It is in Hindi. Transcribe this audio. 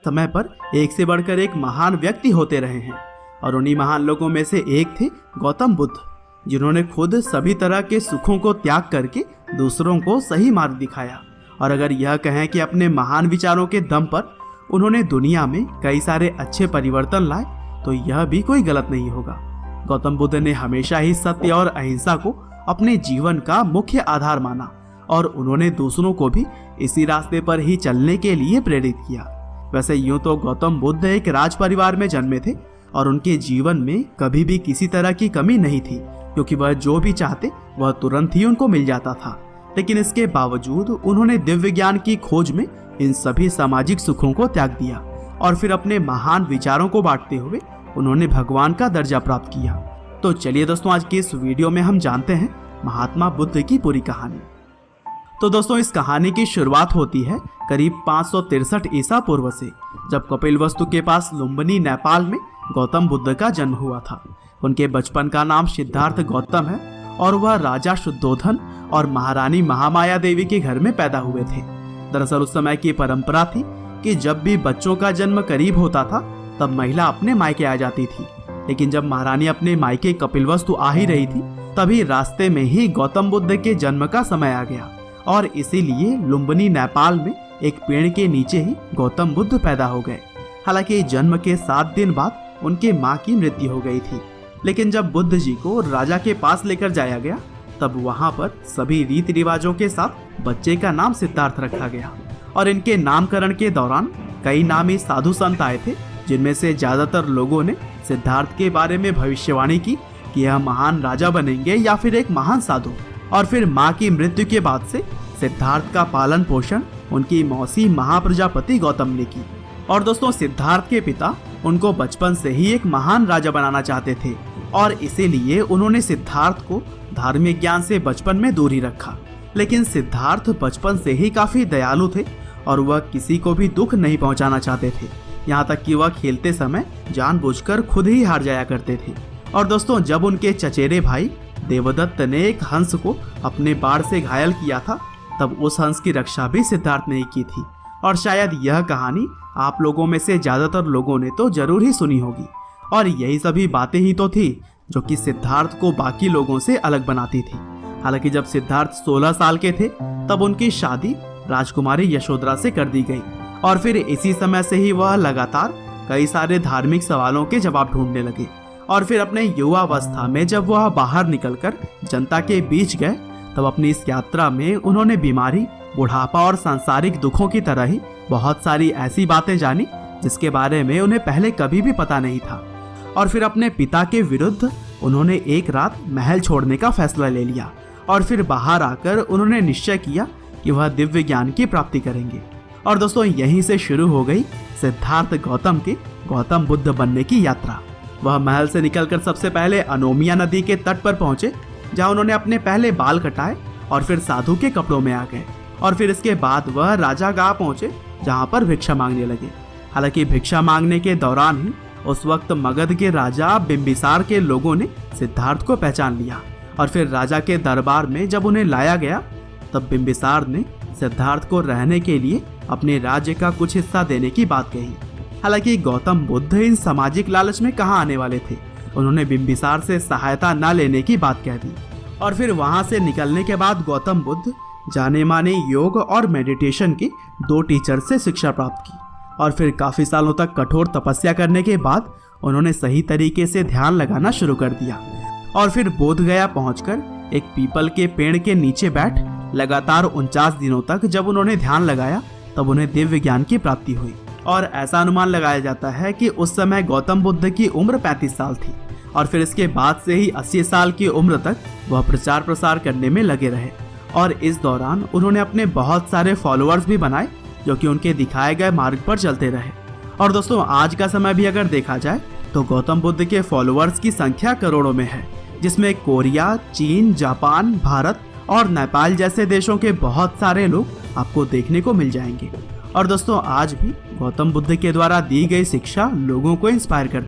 समय पर एक से बढ़कर एक महान व्यक्ति होते रहे हैं और उन्हीं महान लोगों में से एक थे गौतम बुद्ध, जिन्होंने खुद सभी तरह के सुखों को त्याग करके दूसरों को सही मार्ग दिखाया। और अगर यह कहें कि अपने महान विचारों के दम पर उन्होंने दुनिया में कई सारे अच्छे परिवर्तन लाए, तो यह भी कोई गलत नहीं होगा। गौतम बुद्ध ने हमेशा ही सत्य और अहिंसा को अपने जीवन का मुख्य आधार माना और उन्होंने दूसरों को भी इसी रास्ते पर ही चलने के लिए प्रेरित किया। वैसे यूं तो गौतम बुद्ध एक राज परिवार में जन्मे थे और उनके जीवन में कभी भी किसी तरह की कमी नहीं थी, क्योंकि वह जो भी चाहते वह तुरंत ही उनको मिल जाता था। लेकिन इसके बावजूद उन्होंने दिव्य ज्ञान की खोज में इन सभी सामाजिक सुखों को त्याग दिया और फिर अपने महान विचारों को बांटते हुए उन्होंने भगवान का दर्जा प्राप्त किया। तो चलिए दोस्तों, आज की इस वीडियो में हम जानते हैं महात्मा बुद्ध की पूरी कहानी। तो दोस्तों, इस कहानी की शुरुआत होती है करीब 563 ईसा पूर्व से, जब कपिलवस्तु के पास लुम्बिनी नेपाल में गौतम बुद्ध का जन्म हुआ था। उनके बचपन का नाम सिद्धार्थ गौतम है और वह राजा शुद्धोधन और महारानी महामाया देवी के घर में पैदा हुए थे। दरअसल उस समय की परंपरा थी कि जब भी बच्चों का जन्म करीब होता था तब महिला अपने मायके आ जाती थी। लेकिन जब महारानी अपने मायके कपिलवस्तु आ ही रही थी, तभी रास्ते में ही गौतम बुद्ध के जन्म का समय आ गया और इसीलिए लुम्बिनी नेपाल में एक पेड़ के नीचे ही गौतम बुद्ध पैदा हो गए। हालांकि जन्म के 7 दिन बाद उनके माँ की मृत्यु हो गई थी। लेकिन जब बुद्ध जी को राजा के पास लेकर जाया गया, तब वहाँ पर सभी रीति रिवाजों के साथ बच्चे का नाम सिद्धार्थ रखा गया और इनके नामकरण के दौरान कई नामी साधु संत आए थे, जिनमें से ज्यादातर लोगों ने सिद्धार्थ के बारे में भविष्यवाणी की कि यह महान राजा बनेंगे या फिर एक महान साधु। और फिर माँ की मृत्यु के बाद से सिद्धार्थ का पालन पोषण उनकी मौसी महाप्रजापति गौतम ने की। और दोस्तों, सिद्धार्थ के पिता उनको बचपन से ही एक महान राजा बनाना चाहते थे और इसीलिए उन्होंने सिद्धार्थ को धार्मिक ज्ञान से बचपन में दूर ही रखा। लेकिन सिद्धार्थ बचपन से ही काफी दयालु थे और वह किसी को भी दुख नहीं पहुंचाना चाहते थे, यहाँ तक कि वह खेलते समय जानबूझकर खुद ही हार जाया करते थे। और दोस्तों, जब उनके चचेरे भाई देवदत्त ने एक हंस को अपने बाण से घायल किया था, तब उस हंस की रक्षा भी सिद्धार्थ ने की थी। और शायद यह कहानी आप लोगों में से ज्यादातर लोगों ने तो जरूर ही सुनी होगी। और यही सभी बातें ही तो थी जो कि सिद्धार्थ को बाकी लोगों से अलग बनाती थी। हालांकि जब सिद्धार्थ 16 साल के थे, तब उनकी शादी राजकुमारी यशोधरा से कर दी गई और फिर इसी समय से ही वह लगातार कई सारे धार्मिक सवालों के जवाब ढूंढने लगे। और फिर अपने युवावस्था में जब वह बाहर निकलकर जनता के बीच गए, तब अपनी इस यात्रा में उन्होंने बीमारी, बुढ़ापा और सांसारिक दुखों की तरह ही बहुत सारी ऐसी बातें जानी जिसके बारे में उन्हें पहले कभी भी पता नहीं था। और फिर अपने पिता के विरुद्ध उन्होंने एक रात महल छोड़ने का फैसला ले लिया और फिर बाहर आकर उन्होंने निश्चय किया कि वह दिव्य ज्ञान की प्राप्ति करेंगे। और दोस्तों, यहीं से शुरू हो गई सिद्धार्थ गौतम के गौतम बुद्ध बनने की यात्रा। वह महल से निकलकर सबसे पहले अनोमिया नदी के तट पर पहुंचे, जहां उन्होंने अपने पहले बाल कटाए और फिर साधु के कपड़ों में आ गए। और फिर इसके बाद वह राजा गांव पहुंचे, जहां पर भिक्षा मांगने लगे। हालांकि भिक्षा मांगने के दौरान ही उस वक्त मगध के राजा बिंबिसार के लोगों ने सिद्धार्थ को पहचान लिया और फिर राजा के दरबार में जब उन्हें लाया गया, तब बिंबिसार ने सिद्धार्थ को रहने के लिए अपने राज्य का कुछ हिस्सा देने की बात कही। हालांकि गौतम बुद्ध इन सामाजिक लालच में कहाँ आने वाले थे, उन्होंने बिंबिसार से सहायता न लेने की बात कह दी। और फिर वहां से निकलने के बाद गौतम बुद्ध जाने माने योग और मेडिटेशन के 2 टीचर से शिक्षा प्राप्त की और फिर काफी सालों तक कठोर तपस्या करने के बाद उन्होंने सही तरीके से ध्यान लगाना शुरू कर दिया। और फिर बोधगया पहुंचकर एक पीपल के पेड़ के नीचे बैठ लगातार 49 दिनों तक जब उन्होंने ध्यान लगाया, तब उन्हें दिव्य ज्ञान की प्राप्ति हुई। और ऐसा अनुमान लगाया जाता है कि उस समय गौतम बुद्ध की उम्र 35 साल थी और फिर इसके बाद से ही 80 साल की उम्र तक वह प्रचार प्रसार करने में लगे रहे। और इस दौरान उन्होंने अपने बहुत सारे फॉलोअर्स भी बनाए, जो कि उनके दिखाए गए मार्ग पर चलते रहे। और दोस्तों, आज का समय भी अगर देखा जाए तो गौतम बुद्ध के फॉलोअर्स की संख्या करोड़ों में है, जिसमें कोरिया, चीन, जापान, भारत और नेपाल जैसे देशों के बहुत सारे लोग आपको देखने को मिल जाएंगे। और दोस्तों, आज भी गौतम बुद्ध के द्वारा दी गई शिक्षा लोगों को इंस्पायर करती